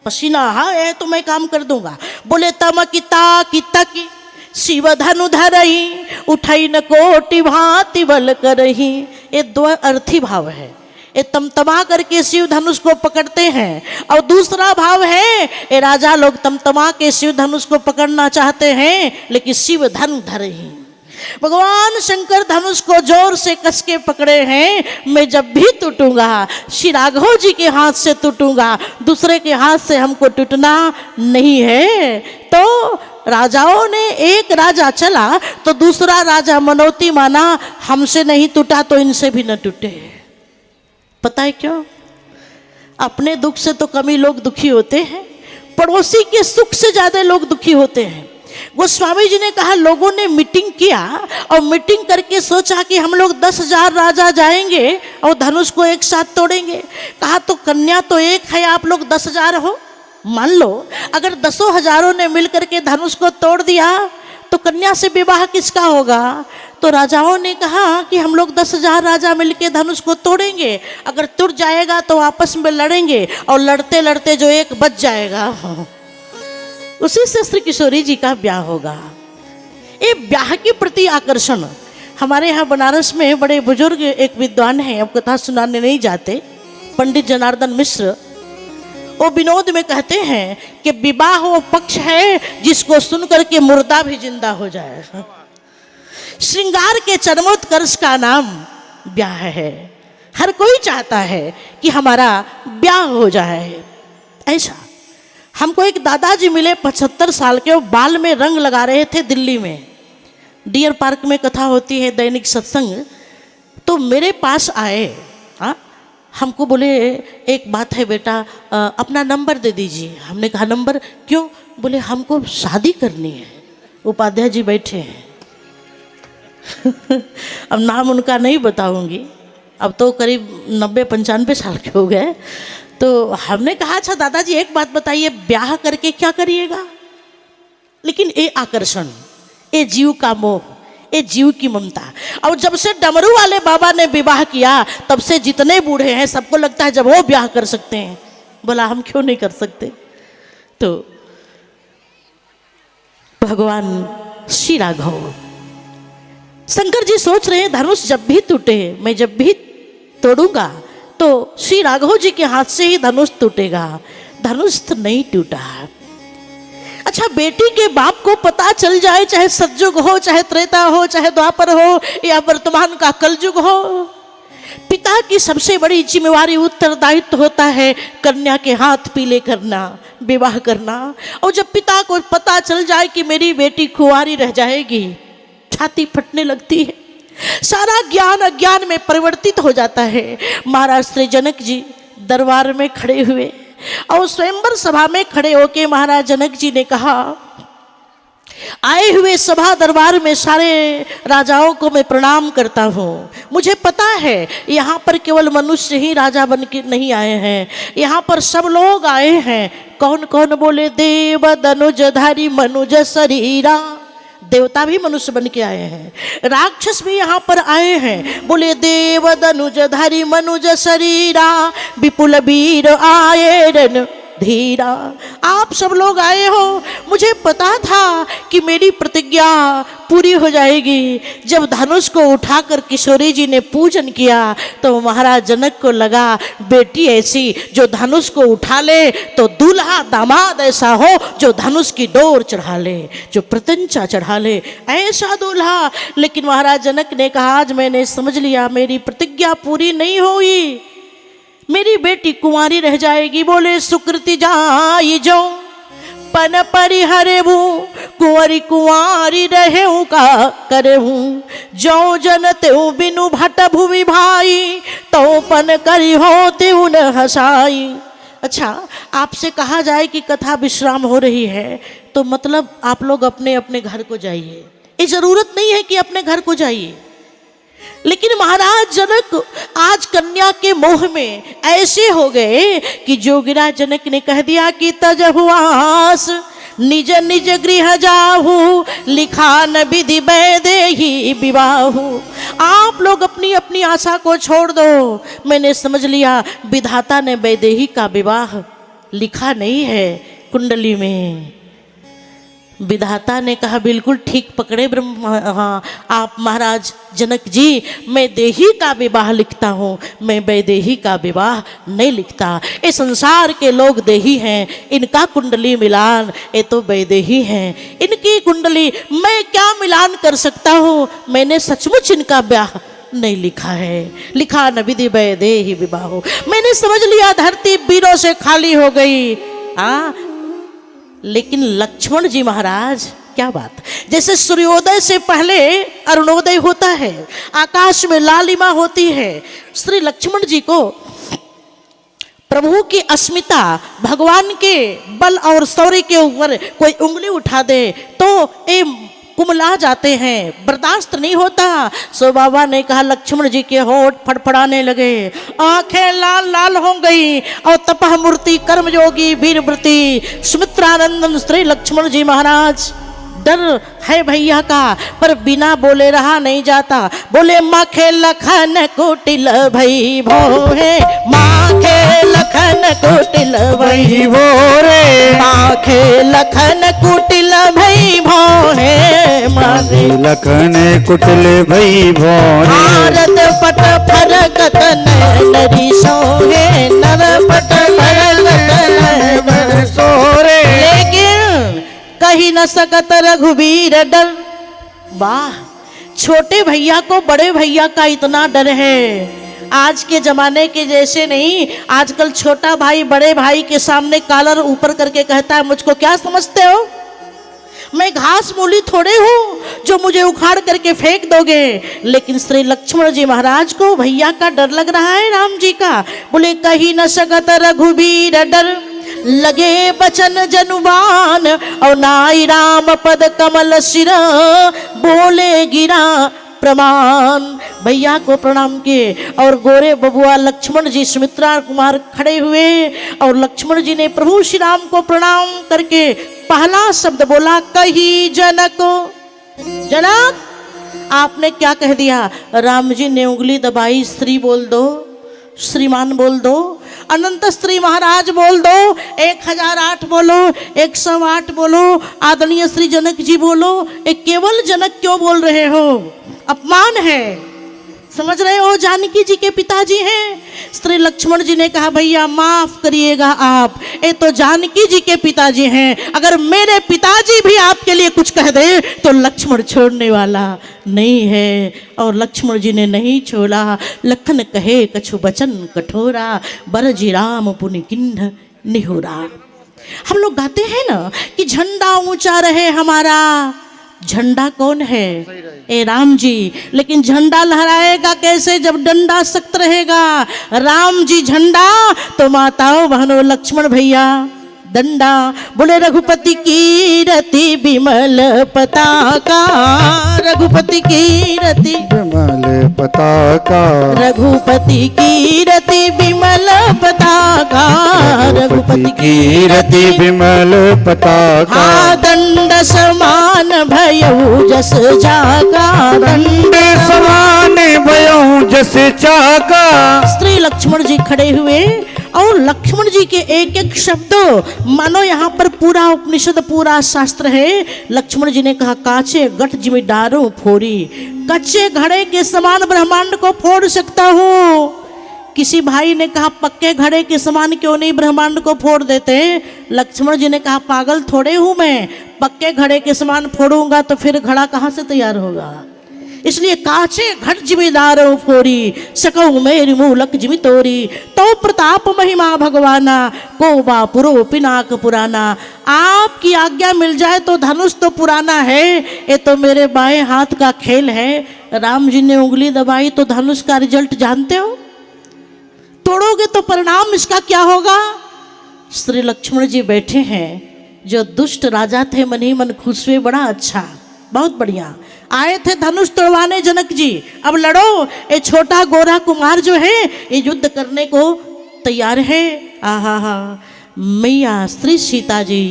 पसीना है तो मैं काम कर दूंगा। बोले तम की ता की तकी, शिव धनु धरही, उठई न कोटि भांति बल करही। ये दो अर्थी भाव है। ये तमतमा करके शिव धनुष को पकड़ते हैं, और दूसरा भाव है ये राजा लोग तमतमा के शिव धनुष को पकड़ना चाहते हैं लेकिन शिव धनु धरही। भगवान शंकर धनुष को जोर से कस के पकड़े हैं। मैं जब भी टूटूंगा श्री राघव जी के हाथ से टूटूंगा, दूसरे के हाथ से हमको टूटना नहीं है। तो राजाओं ने एक राजा चला तो दूसरा राजा मनौती माना, हमसे नहीं टूटा तो इनसे भी न टूटे। पता है क्यों? अपने दुख से तो कम ही लोग दुखी होते हैं, पड़ोसी के सुख से ज्यादा लोग दुखी होते हैं। गोस्वामी जी ने कहा लोगों ने मीटिंग किया और मीटिंग करके सोचा कि हम लोग 10,000 राजा जाएंगे और धनुष को एक साथ तोड़ेंगे। कहा तो कन्या तो एक है, आप लोग 10,000 हो। मान लो अगर 10,000 ने मिलकर के धनुष को तोड़ दिया तो कन्या से विवाह किसका होगा? तो राजाओं ने कहा कि हम लोग 10,000 राजा मिलके धनुष को तोड़ेंगे, अगर टूट जाएगा तो आपस में लड़ेंगे और लड़ते लड़ते जो एक बच जाएगा उसी से श्री किशोरी जी का ब्याह होगा। ये ब्याह के प्रति आकर्षण हमारे यहाँ बनारस में बड़े बुजुर्ग एक विद्वान हैं, अब कथा सुनाने नहीं जाते, पंडित जनार्दन मिश्र। वो विनोद में कहते हैं कि विवाह वो पक्ष है जिसको सुनकर के मुर्दा भी जिंदा हो जाए। श्रृंगार के चरमोत्कर्ष का नाम ब्याह है। हर कोई चाहता है कि हमारा ब्याह हो जाए। ऐसा हमको एक दादाजी मिले 75 साल के, वो बाल में रंग लगा रहे थे दिल्ली में। डियर पार्क में कथा होती है, दैनिक सत्संग। तो मेरे पास आए, हाँ, हमको बोले एक बात है बेटा, अपना नंबर दे दीजिए। हमने कहा नंबर क्यों? बोले हमको शादी करनी है। उपाध्याय जी बैठे हैं अब नाम उनका नहीं बताऊंगी, अब तो करीब 90-95 साल के हो गए। तो हमने कहा अच्छा दादाजी एक बात बताइए, ब्याह करके क्या करिएगा? लेकिन ये आकर्षण, ये जीव का मोह, ये जीव की ममता। और जब से डमरू वाले बाबा ने विवाह किया तब से जितने बूढ़े हैं सबको लगता है जब वो ब्याह कर सकते हैं, बोला हम क्यों नहीं कर सकते? तो भगवान श्री राघव शंकर जी सोच रहे हैं धनुष जब भी टूटे, मैं जब भी तोड़ूंगा तो श्री राघव जी के हाथ से ही धनुष टूटेगा। धनुष तो नहीं टूटा। अच्छा, बेटी के बाप को पता चल जाए, चाहे सतयुग हो, चाहे त्रेता हो, चाहे द्वापर हो या वर्तमान का कलयुग हो, पिता की सबसे बड़ी जिम्मेवारी उत्तरदायित्व होता है कन्या के हाथ पीले करना, विवाह करना। और जब पिता को पता चल जाए कि मेरी बेटी कुंवारी रह जाएगी, छाती फटने लगती है, सारा ज्ञान अज्ञान में परिवर्तित हो जाता है। महाराज श्री जनक जी दरबार में खड़े हुए और स्वयंवर सभा में खड़े होके महाराज जनक जी ने कहा, आए हुए सभा दरबार में सारे राजाओं को मैं प्रणाम करता हूँ। मुझे पता है यहाँ पर केवल मनुष्य ही राजा बन के नहीं आए हैं, यहाँ पर सब लोग आए हैं। कौन कौन? बोले देव धनुजधारी मनुज शरीरा, देवता भी मनुष्य बन के आए हैं, राक्षस भी यहाँ पर आए हैं। बोले देव धनुजधारी मनुज शरीरा, विपुल वीर आए रन धीरा। आप सब लोग आए हो, मुझे पता था कि मेरी प्रतिज्ञा पूरी हो जाएगी। जब धनुष को उठाकर किशोरी जी ने पूजन किया तो महाराज जनक को लगा बेटी ऐसी जो धनुष को उठा ले तो दूल्हा दामाद ऐसा हो जो धनुष की डोर चढ़ा ले, जो प्रत्यंचा चढ़ा ले, ऐसा दूल्हा। लेकिन महाराज जनक ने कहा आज मैंने समझ लिया मेरी प्रतिज्ञा पूरी नहीं हुई, मेरी बेटी कुंवारी रह जाएगी। बोले सुकृति जाई जो पन परिहरेहू, कुंवरी कुंवारी रहेहू का करेहू, जो जन तेऊ बिनु भट भुवि भाई, तो पन करी हो तेऊ न हसाई। अच्छा, आपसे कहा जाए कि कथा विश्राम हो रही है तो मतलब आप लोग अपने अपने घर को जाइए। ये जरूरत नहीं है कि अपने घर को जाइए। लेकिन महाराज जनक आज कन्या के मोह में ऐसे हो गए कि जोगिरा जनक ने कह दिया कि तजहुआस निज निज गृह जाहू लिखा न विधि वैदेही विवाहू। आप लोग अपनी अपनी आशा को छोड़ दो, मैंने समझ लिया विधाता ने वैदेही का विवाह लिखा नहीं है कुंडली में। विधाता ने कहा बिल्कुल ठीक पकड़े ब्रह्म, हाँ आप महाराज जनक जी, मैं देही का विवाह लिखता हूँ, मैं वैदेही का विवाह नहीं लिखता। ये संसार के लोग देही हैं, इनका कुंडली मिलान ये तो वैदेही हैं, इनकी कुंडली मैं क्या मिलान कर सकता हूँ। मैंने सचमुच इनका ब्याह नहीं लिखा है, लिखा न विधि वैदेही विवाह। मैंने समझ लिया धरती वीरों से खाली हो गई। हाँ लेकिन लक्ष्मण जी महाराज क्या बात, जैसे सूर्योदय से पहले अरुणोदय होता है, आकाश में लालिमा होती है, श्री लक्ष्मण जी को प्रभु की अस्मिता, भगवान के बल और शौर्य के ऊपर कोई उंगली उठा दे तो ये कुमला जाते हैं, बर्दाश्त नहीं होता। सो बाबा ने कहा लक्ष्मण जी के होठ फड़फड़ाने लगे, आंखें लाल लाल हो गई और तपह मूर्ति कर्मयोगी वीरव्रती सुमित्रानंदन श्री लक्ष्मण जी महाराज। डर है भैया का पर बिना बोले रहा नहीं जाता। बोले माखे लखन कुटिल भई भोरे, माखे लखन कुटिल भई भोरे, माखे लखन कुटिल भई भोरे, माखे लखन कुटिल भई भोरे। भारत पट फरकत नरी सोहे, नर पट फरकत नर सोरे, लेकिन कही न सकत रघुवीर डर। वाह, छोटे भैया को बड़े भैया का इतना डर है। आज के जमाने के जैसे नहीं, आजकल छोटा भाई बड़े भाई के सामने कॉलर ऊपर करके कहता है मुझको क्या समझते हो, मैं घास मूली थोड़े हूँ जो मुझे उखाड़ करके फेंक दोगे। लेकिन श्री लक्ष्मण जी महाराज को भैया का डर लग रहा है राम जी का। बोले कही न सकत रघुवीर डर, लगे बचन जनुबान और नाई राम पद कमल सिर, बोले गिरा प्रमाण। भैया को प्रणाम किए और गोरे बबुआ लक्ष्मण जी सुमित्रा कुमार खड़े हुए और लक्ष्मण जी ने प्रभु श्री राम को प्रणाम करके पहला शब्द बोला, कही जनक। जनक आपने क्या कह दिया? राम जी ने उंगली दबाई, श्री बोल दो, श्रीमान बोल दो, अनंत श्री महाराज बोल दो, 1008 बोलो, 108 बोलो, आदरणीय श्री जनक जी बोलो। एक केवल जनक क्यों बोल रहे हो? अपमान है, समझ रहे हो? जानकी जी के पिताजी हैं। श्री लक्ष्मण जी ने कहा भैया माफ करिएगा आप, ये तो जानकी जी के पिताजी हैं, अगर मेरे पिताजी भी आपके लिए कुछ कह दे तो लक्ष्मण छोड़ने वाला नहीं है। और लक्ष्मण जी ने नहीं छोड़ा। लखन कहे कछु बचन कठोरा, बरजी राम पुनि किन्ह निहुरा। हम लोग गाते हैं ना कि झंडा ऊंचा रहे हमारा। झंडा कौन है? ए राम जी। लेकिन झंडा लहराएगा कैसे जब डंडा सख्त रहेगा? राम जी झंडा तो माताओं बहनों लक्ष्मण भैया दंडा। बोले रघुपति की रति विमल पताका, रघुपति की रति विमल पताका, रघुपति की रति विमल पताका, रघुपति की रति विमल पताका। दंड समान भयऊ जस जाका, दंड समान भयऊ जस चाका। श्री लक्ष्मण जी खड़े हुए और लक्ष्मण जी के एक एक शब्दों मानो यहाँ पर पूरा उपनिषद पूरा शास्त्र है। लक्ष्मण जी ने कहा काचे गठ जिमि डारो फोरी, कच्चे घड़े के समान ब्रह्मांड को फोड़ सकता हूँ। किसी भाई ने कहा पक्के घड़े के समान क्यों नहीं ब्रह्मांड को फोड़ देते? लक्ष्मण जी ने कहा पागल थोड़े हूँ मैं, पक्के घड़े के समान फोड़ूंगा तो फिर घड़ा कहाँ से तैयार होगा? इसलिए काचे घट जिमीदारो फोरी, सकऊ मेरी मूलक जिमी तोरी। तो प्रताप महिमा भगवाना, को बापुरो पिनाक पुराना। आपकी आज्ञा मिल जाए तो धनुष तो पुराना है, ये तो मेरे बाएं हाथ का खेल है। राम जी ने उंगली दबाई तो धनुष का रिजल्ट जानते हो? तोड़ोगे तो परिणाम इसका क्या होगा? श्री लक्ष्मण जी बैठे हैं, जो दुष्ट राजा थे मन ही मन खुश हुए, बड़ा अच्छा, बहुत बढ़िया। आए थे धनुष तोड़वाने जनक जी, अब लड़ो। ये छोटा गोरा कुमार जो है ये युद्ध करने को तैयार है। आहा हा, मैया श्री सीता जी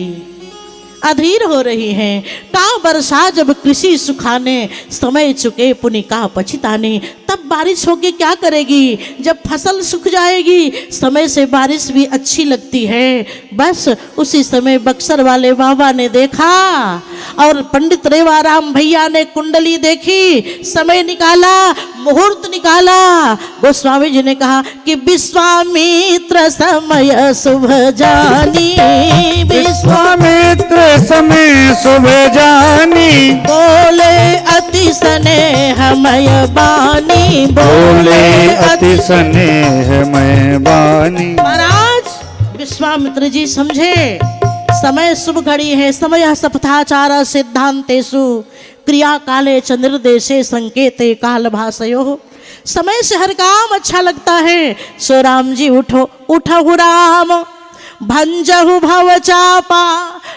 अधीर हो रही हैं। का बरसा जब कृषि सुखाने, समय चुके पुनि का पछिताने। तब बारिश होके क्या करेगी, जब फसल सूख जाएगी, समय से बारिश भी अच्छी लगती है। बस उसी समय बक्सर वाले बाबा ने देखा और पंडित रेवाराम भैया ने कुंडली देखी, समय निकाला, मुहूर्त निकाला। गोस्वामी जी ने कहा कि विश्वामित्र समय शुभ जानी, विश्वामित्र समय शुभ जानी। बोले अति स्नेहमय बानी, बोले अति स्नेहमय बानी। महाराज विश्वामित्र जी समझे समय शुभ घड़ी है। समय सप्ताचार सिद्धांतेषु क्रिया काले च निर्देशे संकेते काल भाषयो। समय से हर काम अच्छा लगता है। सो राम जी उठो, उठहु राम, भंजहु भव चापा,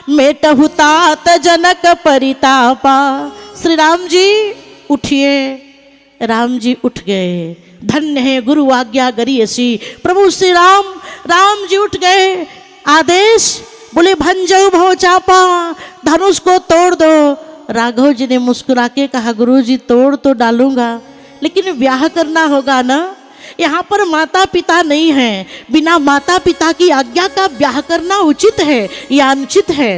मेटहु तात जनक परितापा। श्री राम जी उठिए। राम जी उठ गए। धन्य है गुरु आज्ञा गरियसी। प्रभु श्री राम, राम जी उठ गए। आदेश बोले भंजहु भव चापा, धनुष को तोड़ दो। राघव जी ने मुस्कुरा के कहा गुरु जी तोड़ तो डालूंगा, लेकिन ब्याह करना होगा ना। यहाँ पर माता पिता नहीं है, बिना माता पिता की आज्ञा का ब्याह करना उचित है या अनुचित है।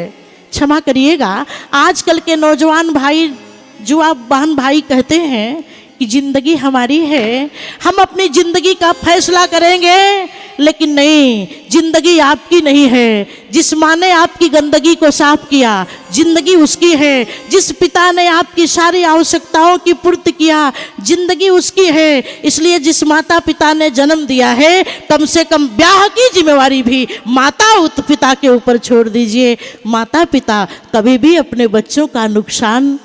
क्षमा करिएगा, आजकल के नौजवान भाई, जुआ बहन भाई कहते हैं कि जिंदगी हमारी है, हम अपनी जिंदगी का फैसला करेंगे। लेकिन नहीं, जिंदगी आपकी नहीं है। जिस माँ ने आपकी गंदगी को साफ किया, जिंदगी उसकी है। जिस पिता ने आपकी सारी आवश्यकताओं की पूर्ति किया, जिंदगी उसकी है। इसलिए जिस माता पिता ने जन्म दिया है, कम से कम ब्याह की जिम्मेवारी भी माता पिता के ऊपर छोड़ दीजिए। माता पिता कभी भी अपने बच्चों का नुकसान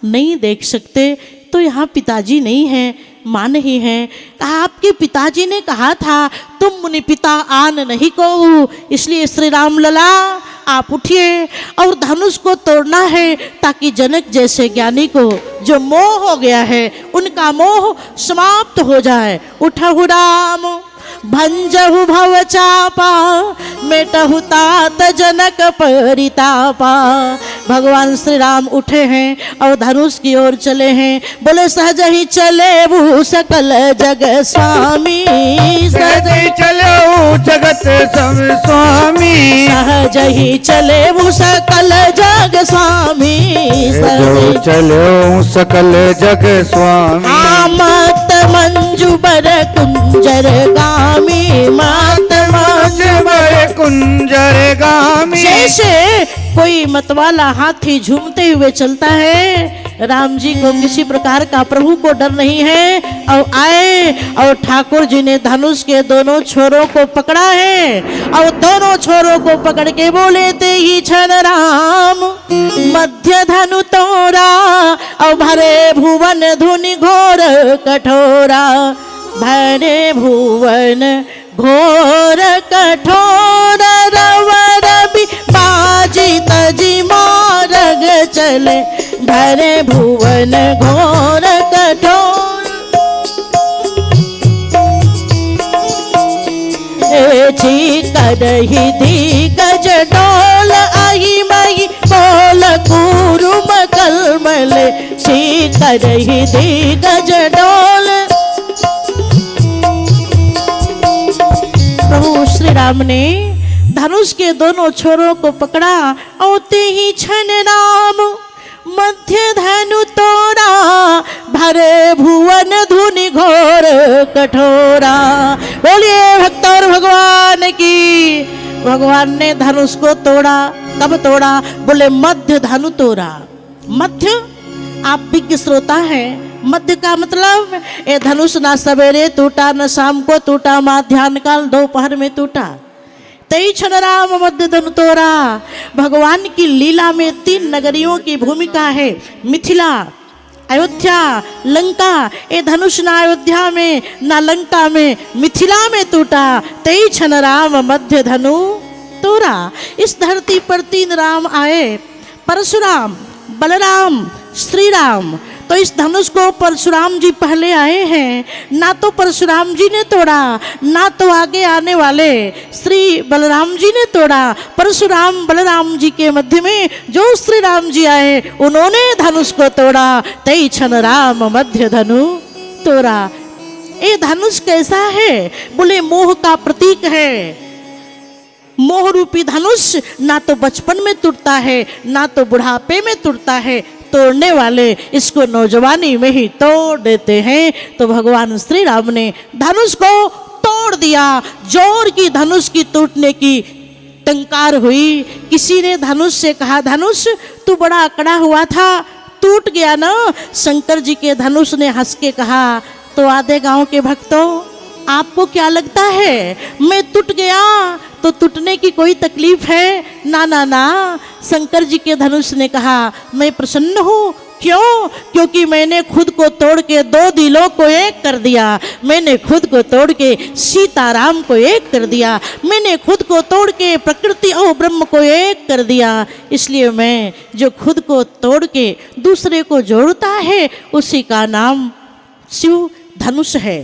नहीं देख सकते। तो यहाँ पिताजी नहीं हैं, माँ नहीं है। कहा आपके पिताजी ने कहा था तुम मुनि पिता आन नहीं को। इसलिए श्री राम लला आप उठिए और धनुष को तोड़ना है, ताकि जनक जैसे ज्ञानी को जो मोह हो गया है उनका मोह समाप्त हो जाए। उठहु राम, भंजहु भव चापा, मेटहु तात जनक परितापा। भगवान श्री राम उठे हैं और धनुष की ओर चले हैं। बोले सहज ही चले वो सकल जग स्वामी, सहज ही चले वो जगत सब स्वामी। सहज ही चले वो सकल जग स्वामी, सहज चले वो सकल जग स्वामी। मत मंजू बर कुंजर गामी, मत मंजू बर कुंजर गामी। जैसे कोई मतवाला हाथी झूमते हुए चलता है, राम जी को किसी प्रकार का प्रभु को डर नहीं है। और आए और ठाकुर जी ने धनुष के दोनों छोरों को पकड़ा है और दोनों छोरों को पकड़ के बोले ते ही छन राम, मध्य धनु तोरा और भरे भुवन धुनि घोर कठोरा। भरे भुवन घोर कठोर, रवर भी बाजी तजी मारग चले। भरे भुवन घोर कठोर, छी करही दी गज डोल, आई मई बोल कुरुम कलमले। छी करही दी गज डोल। प्रभु श्री राम ने धनुष के दोनों छोरों को पकड़ा और ते ही छन राम, मध्य धनु तोड़ा, भरे भुवन धुनि घोर कठोरा। बोलिए भक्त और भगवान की। भगवान ने धनुष को तोड़ा। कब तोड़ा? बोले मध्य धनु तोड़ा। मध्य आप विज्ञ श्रोता है, मध्य का मतलब ये धनुष ना सवेरे टूटा न शाम को टूटा, माध्याह्न काल दोपहर में टूटा। तई क्षण राम मध्य धनु तोड़ा। भगवान की लीला में 3 नगरियों की भूमिका है, मिथिला, अयोध्या, लंका। ये धनुष ना अयोध्या में ना लंका में, मिथिला में टूटा। तई क्षण राम मध्य धनु तोड़ा। इस धरती पर 3 राम आए, परशुराम, बलराम, श्री राम। तो तो इस धनुष को परशुराम जी पहले आए हैं, ना तो परशुराम जी ने तोड़ा, ना तो आगे आने वाले श्री बलराम जी ने तोड़ा। परशुराम बलराम जी के मध्य में जो श्री राम जी आए उन्होंने धनुष को तोड़ा। तई छन राम मध्य धनु तोड़ा। ये धनुष कैसा है? बोले मोह का प्रतीक है। मोह रूपी धनुष ना तो बचपन में टूटता है, ना तो बुढ़ापे में टूटता है। तोड़ने वाले इसको नौजवानी में ही तोड़ देते हैं। तो भगवान श्री राम ने धनुष को तोड़ दिया। जोर की धनुष की टूटने की टंकार हुई। किसी ने धनुष से कहा, धनुष तू बड़ा अकड़ा हुआ था, टूट गया ना। शंकर जी के धनुष ने हंस के कहा, तो आधे गांव के भक्तों, आपको क्या लगता है मैं टूट गया तो टूटने की कोई तकलीफ है? ना ना ना। शंकर जी के धनुष ने कहा, मैं प्रसन्न हूँ। क्यों? क्योंकि मैंने खुद को तोड़ के दो दिलों को एक कर दिया। मैंने खुद को तोड़ के सीताराम को एक कर दिया। मैंने खुद को तोड़ के प्रकृति और ब्रह्म को एक कर दिया। इसलिए मैं जो खुद को तोड़ के दूसरे को जोड़ता है उसी का नाम शिव धनुष है।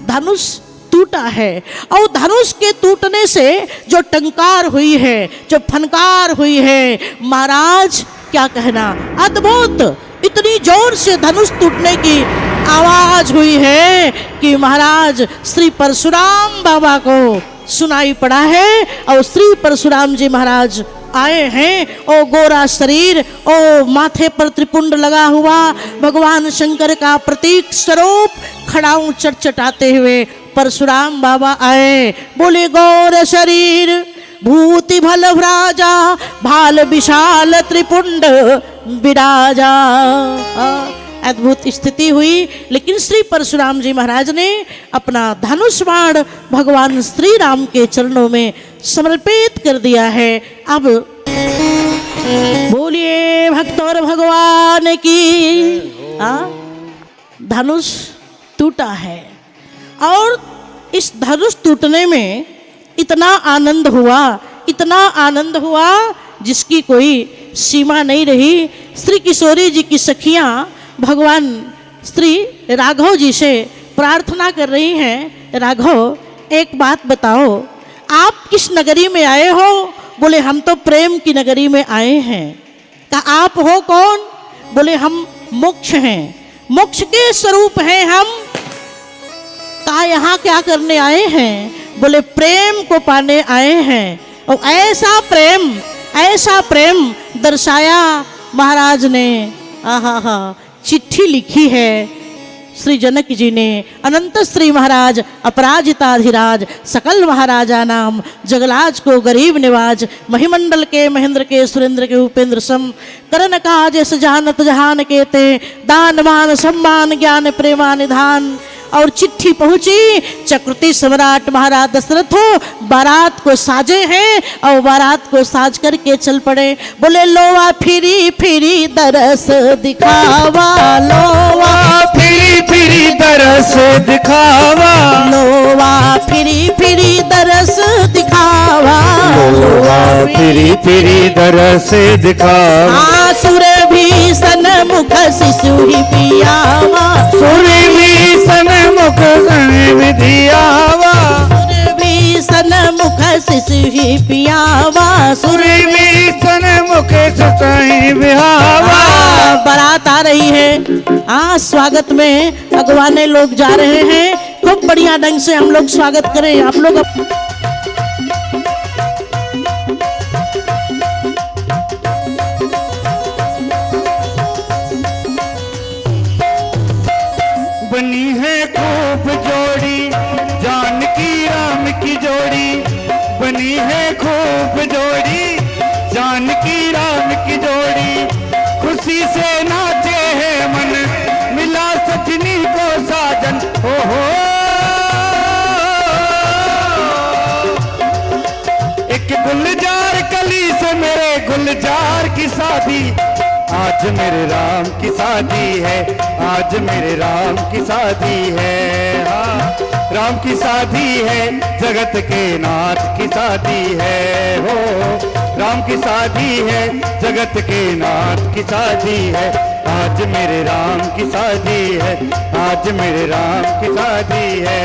धनुष टूटा है और धनुष के टूटने से जो टंकार हुई है, जो फनकार हुई है, महाराज क्या कहना, अद्भुत। इतनी जोर से धनुष टूटने की आवाज हुई है कि महाराज श्री परशुराम बाबा को सुनाई पड़ा है। और श्री परशुराम जी महाराज आए हैं। ओ गोरा शरीर, ओ माथे पर त्रिपुंड लगा हुआ भगवान शंकर का प्रतीक स्वरूप खड़ाऊ चटचटाते हुए परशुराम बाबा आए। बोले गौर शरीर भूति भल भ्राजा, भाल विशाल त्रिपुंड विराजा। अद्भुत स्थिति हुई। लेकिन श्री परशुराम जी महाराज ने अपना धनुष बाण भगवान श्री राम के चरणों में समर्पित कर दिया है। अब बोलिए भक्तों भगवान की। धनुष टूटा है और इस धनुष टूटने में इतना आनंद हुआ, इतना आनंद हुआ जिसकी कोई सीमा नहीं रही। श्री किशोरी जी की सखियां भगवान श्री राघव जी से प्रार्थना कर रही हैं, राघव एक बात बताओ, आप किस नगरी में आए हो? बोले हम तो प्रेम की नगरी में आए हैं। कहा आप हो कौन? बोले हम मोक्ष हैं, मोक्ष के स्वरूप हैं हम। कहा यहाँ क्या करने आए हैं? बोले प्रेम को पाने आए हैं। और ऐसा प्रेम दर्शाया महाराज ने। आहा, चिट्ठी लिखी है श्री जनक जी ने। अनंत श्री महाराज अपराजिताधिराज, सकल महाराजा नाम, जगलाज को गरीब निवाज, महिमंडल के महेंद्र के सुरेंद्र के उपेंद्र सम, करन काज यस जानत जहान के ते, दान मान सम्मान ज्ञान प्रेमा निधान। और चिट्ठी पहुंची चक्रवर्ती सम्राट महाराज दशरथ बारात को साजे हैं और बारात को साज करके चल पड़े। बोले लोवा फिरी फिरी दरस दिखावा, लोवा फिरी फिरी दरस दिखावा, लोवा फिरी फिरी दरस दिखावा, लोवा फिरी फिरी दरस दिखावा। आसुर भीषण मुख शिशु ही पियावा, सुर भीषण मुख विधियावा, सुर भीषण मुख शिशु ही पियावा, सुर भीषण मुख सताई बिहावा। बारात आ रही है। स्वागत में अगवाने लोग जा रहे हैं। खूब बढ़िया ढंग से हम लोग स्वागत करें। आप लोग बनी है खूब जोड़ी जानकी राम की जोड़ी, बनी है खूब जोड़ी जानकी राम की जोड़ी। खुशी से नाचे है मन, मिला सजनी को साजन। हो एक गुलजार कली से मेरे गुलजार की शादी, आज मेरे राम की शादी है, आज मेरे राम की शादी है। हाँ, राम की शादी है, जगत के नाथ की शादी है। हो राम की शादी है, जगत के नाथ की शादी है। आज मेरे राम की शादी है, आज मेरे राम की शादी है।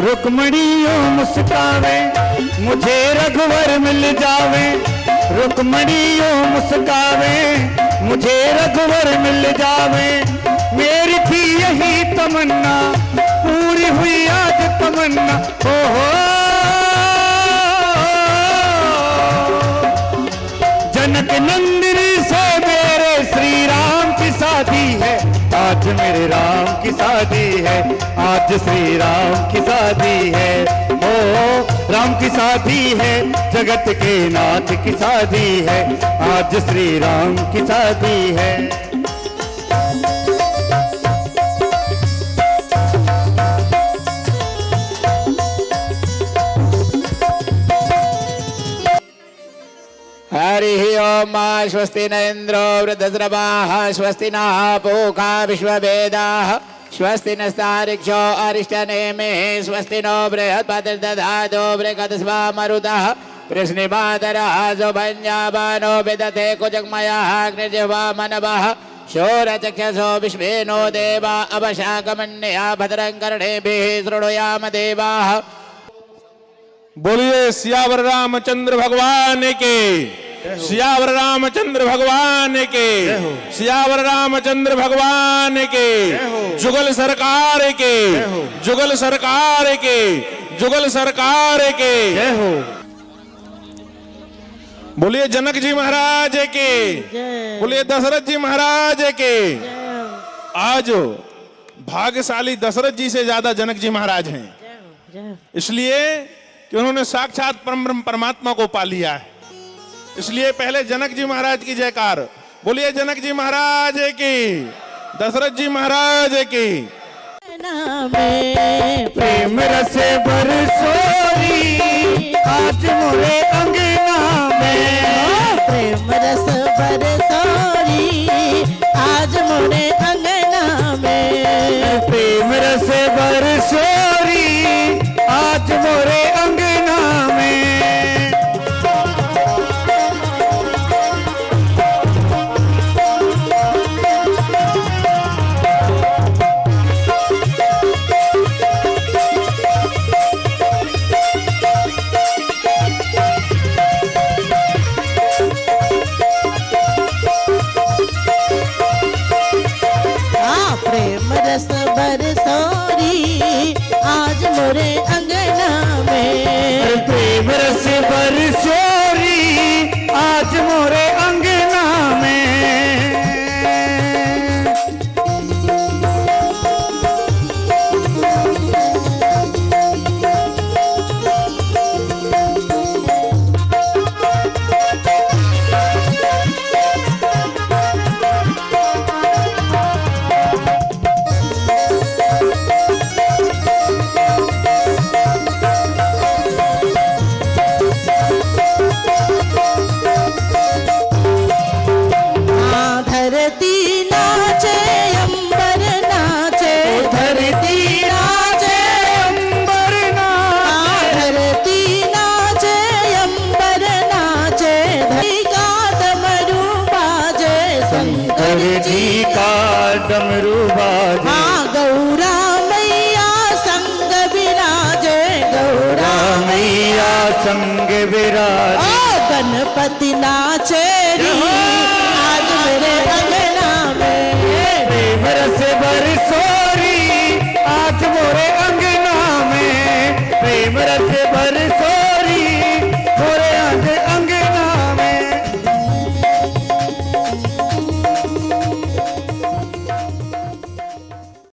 रुक्मणियों मुस्कावे मुझे रघुवर मिल जावे, रुक्मणियों मुस्कावे मुझे रघुवर मिल जावे। मेरी थी यही तमन्ना पूरी हुई आज तमन्ना। ओहो जनक नंदिनी से मेरे श्री राम की शादी है, आज मेरे राम की शादी है, आज श्री राम की शादी है। ओ राम की शादी है, जगत के नाथ की शादी है, आज श्री राम की शादी है। हरि ओम स्वस्ति न इंद्रो वृद्धस्रवाः स्वस्ति नः पूषा विश्ववेदाः स्वस्ति नस्तार्क्ष्यो अरिष्टनेमिः स्वस्ति नो बृहस्पतिर्दधातु बृहस्पतिर्मरुतः कृष्णिमातरः सुभञ्जाबानो विदधे कुजग्मयः अग्निर्जिह्वा मनवः शोरचक्षसो विश्वेनो देवा अवशाकमन्या भद्रं कर्णेभिः शृणुयाम देवाः। बोलिए सियावर रामचंद्र भगवान के, सियावर रामचंद्र भगवान के, सियावर रामचंद्र भगवान के, जुगल सरकार के, जुगल सरकार के, जुगल सरकार के। बोलिए जनक जी महाराज के, बोलिए दशरथ जी महाराज के। आज भाग्यशाली दशरथ जी से ज्यादा जनक जी महाराज हैं, इसलिए कि उन्होंने साक्षात परमात्मा को पा लिया है। इसलिए पहले जनक जी महाराज की जयकार। बोलिए जनक जी महाराज की, दशरथ जी महाराज की। प्रेम रस बरसोरी आज मोरे अंगना में, प्रेम रस बरसोरी आज मोरे अंगना में, प्रेम रस बरसोरी आज मोरे अंगना में। प्रेम रस बरसोरी आज मोरे अंगना में, प्रेम रस बरसोरी आज मोरे अंगना में। डमरू बाजे, हाँ गौरा मैया संग विराजे, गौरा मैया संग विराजे। गणपति नाचे आज मेरे अंगना में, प्रेम रस बरसोरी आज मोरे अंगना में, प्रेम रस बरसोरी मोरे आज अंगना